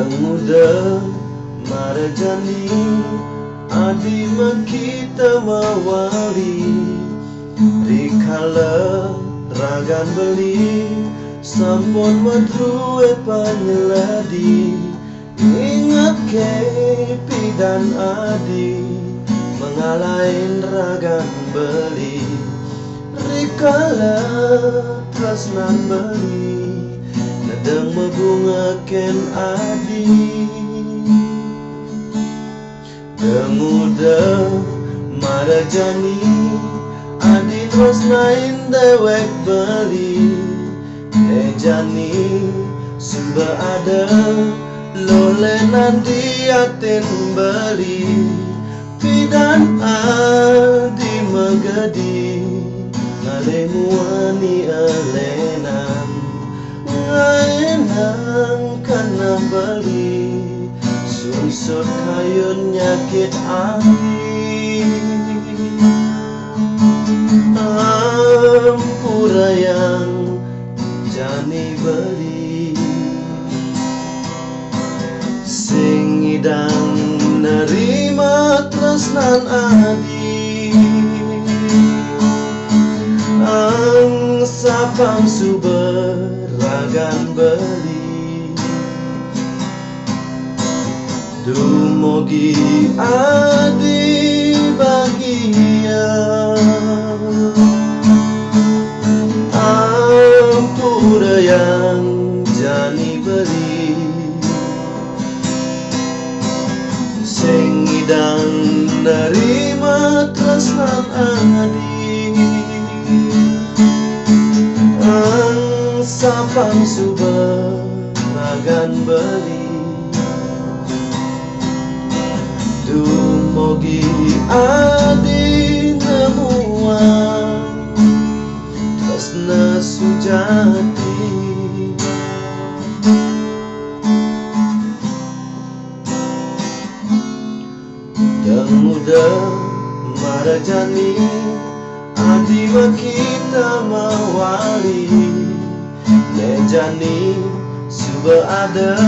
muda marajani adi makita mawali rikala ragan beli sampun madrue panyeladi ingat ke pidan adi mengalahin ragan beli rikala tresnan beli nedeng mebungaken adi Demuda marajani adi tresnain dewek beli ejani sumba ada lolenan diatin beli pidan adi megadi ngalemuani alenan ngaenang kana beli sunsut kayun nyakit hati ampura yang jani beli sing idang nerima tresnan adi ang sapang suberagan beli dumugi adi bahagia ampura yang jani beli sing idang nerima tresnan adi ang sapang suberagan beli dumugi adi nemuan tresna sujati Demuda marajani adi makita mawali nejani suba ada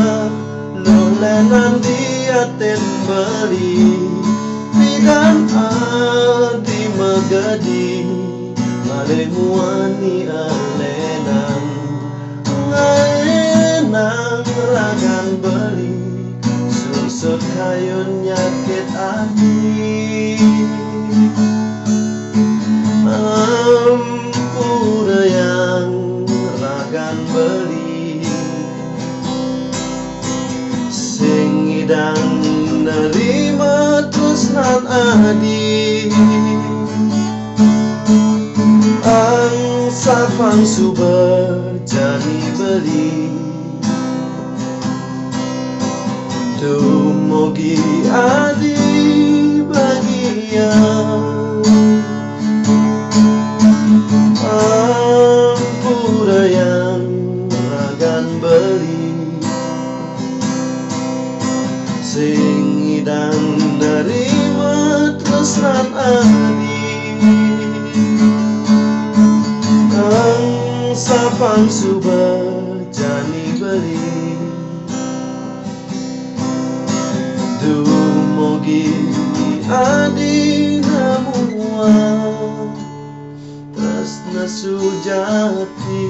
lolenan diaten beli pidan adi megadi ngalemuani alenan ngaenang ragan beli sunsut kayun nyakit adi ampura yang ragan beli sing idang nerima tresnan adi ang sapang suber jani beli dumugi adi bahagia ampura yang ragan beli sing idang nerima tresnan adi ang sapang suber jani beli dumugi adi nemuan tresna sujati